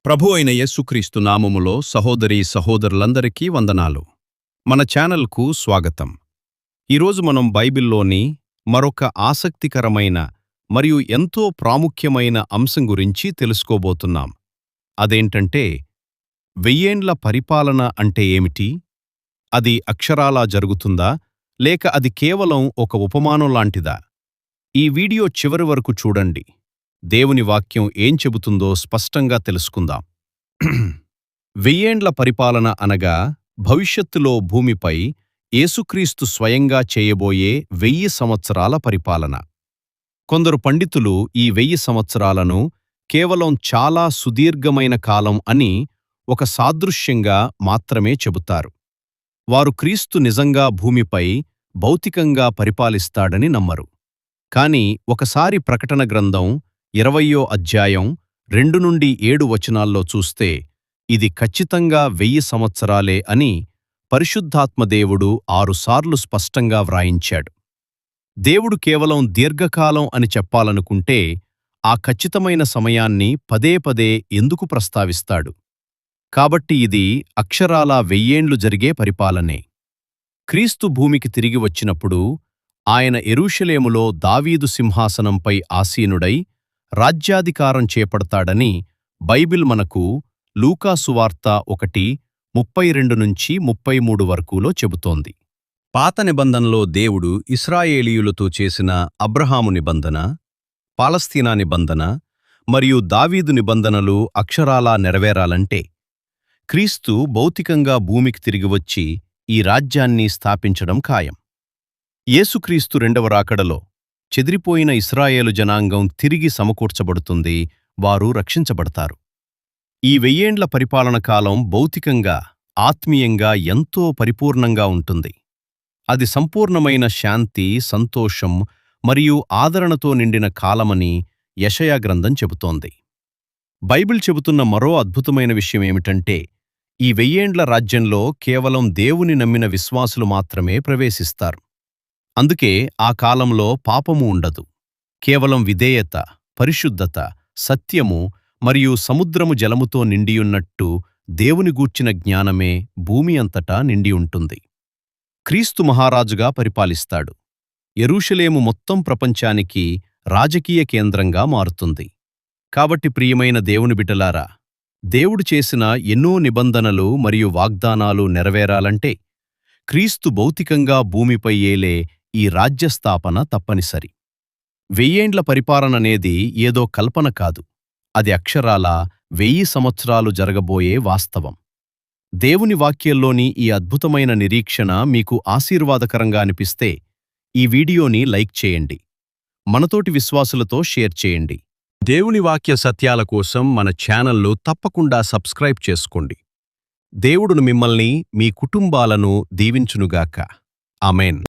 ప్రభు అయిన యేసుక్రీస్తు నామములో సహోదరీ సహోదరులందరికీ వందనాలు. మన ఛానల్కు స్వాగతం. ఈరోజు మనం బైబిల్లోని మరొక ఆసక్తికరమైన మరియు ఎంతో ప్రాముఖ్యమైన అంశం గురించి తెలుసుకోబోతున్నాం. అదేంటంటే, వెయ్యేండ్ల పరిపాలన అంటే ఏమిటి? అది అక్షరాలా జరుగుతుందా, లేక అది కేవలం ఒక ఉపమానం లాంటిదా? ఈ వీడియో చివరి వరకు చూడండి. దేవుని వాక్యం ఏం చెబుతుందో స్పష్టంగా తెలుసుకుందాం. వెయ్యేండ్ల పరిపాలన అనగా భవిష్యత్తులో భూమిపై యేసుక్రీస్తు స్వయంగా చేయబోయే 1000 సంవత్సరాల పరిపాలన. కొందరు పండితులు ఈ 1000 సంవత్సరాలను కేవలం చాలా సుదీర్ఘమైన కాలం అని ఒక సాదృశ్యంగా మాత్రమే చెబుతారు. వారు క్రీస్తు నిజంగా భూమిపై భౌతికంగా పరిపాలిస్తాడని నమ్మరు. కాని ఒకసారి ప్రకటన గ్రంథం 20వ అధ్యాయం 2 నుండి 7 వచనాల్లో చూస్తే ఇది ఖచ్చితంగా 1000 సంవత్సరాలే అని పరిశుద్ధాత్మ దేవుడు 6 సార్లు స్పష్టంగా వ్రాయించాడు. దేవుడు కేవలం దీర్ఘకాలం అని చెప్పాలనుకుంటే ఆ ఖచ్చితమైన సమయాన్ని పదే పదే ఎందుకు ప్రస్తావిస్తాడు? కాబట్టి ఇది అక్షరాలా 1000 ఏండ్లు జరిగే పరిపాలనే. క్రీస్తు భూమికి తిరిగి వచ్చినప్పుడు ఆయన యెరూషలేములో దావీదు సింహాసనంపై ఆసీనుడై రాజ్యాధికారం చేపడతాడని బైబిల్ మనకు లూకా సువార్త 1:32-33 వరకులో చెబుతోంది. పాత నిబంధనలో దేవుడు ఇశ్రాయేలీయులతో చేసిన అబ్రహాము నిబంధన, పాలస్తీనా నిబంధన మరియు దావీదు నిబంధనలు అక్షరాలా నెరవేరాలంటే క్రీస్తు భౌతికంగా భూమికి తిరిగివచ్చి ఈ రాజ్యాన్ని స్థాపించడం ఖాయం. యేసుక్రీస్తు రెండవ రాకడలో చెదిరిపోయిన ఇశ్రాయేలు జనాంగం తిరిగి సమకూర్చబడుతుంది, వారు రక్షించబడతారు. ఈ 1000 ఏండ్ల పరిపాలన కాలం భౌతికంగా, ఆత్మీయంగా ఎంతో పరిపూర్ణంగా ఉంటుంది. అది సంపూర్ణమైన శాంతి, సంతోషం మరియు ఆదరణతో నిండిన కాలమని యెషయా గ్రంథం చెబుతోంది. బైబిల్ చెబుతున్న మరో అద్భుతమైన విషయమేమిటంటే, ఈ 1000 ఏండ్ల రాజ్యంలో కేవలం దేవుని నమ్మిన విశ్వాసులు మాత్రమే ప్రవేశిస్తారు. అందుకే ఆ కాలంలో పాపము ఉండదు. కేవలం విధేయత, పరిశుద్ధత, సత్యము మరియు సముద్రము జలముతో నిండియున్నట్టు దేవుని గూర్చిన జ్ఞానమే భూమి అంతటా నిండి ఉంటుంది. క్రీస్తు మహారాజుగా పరిపాలిస్తాడు. యెరూషలేము మొత్తం ప్రపంచానికి రాజకీయ కేంద్రంగా మారుతుంది. కాబట్టి ప్రియమైన దేవుని బిడ్డలారా, దేవుడు చేసిన ఎన్నో నిబంధనలు మరియు వాగ్దానాలు నెరవేరాలంటే క్రీస్తు భౌతికంగా భూమిపై ఏలే ఈ రాజ్యస్థాపన తప్పనిసరి. 1000 ఏండ్ల పరిపాలననేది ఏదో కల్పన కాదు, అది అక్షరాలా 1000 సంవత్సరాలు జరగబోయే వాస్తవం. దేవుని వాక్యంలోని ఈ అద్భుతమైన నిరీక్షణ మీకు ఆశీర్వాదకరంగా అనిపిస్తే ఈ వీడియోని లైక్ చేయండి, మనతోటి విశ్వాసులతో షేర్ చేయండి. దేవుని వాక్య సత్యాల కోసం మన ఛానల్ను తప్పకుండా సబ్స్క్రైబ్ చేసుకోండి. దేవుడును మిమ్మల్ని, మీ కుటుంబాలను దీవించునుగాక. ఆమేన్.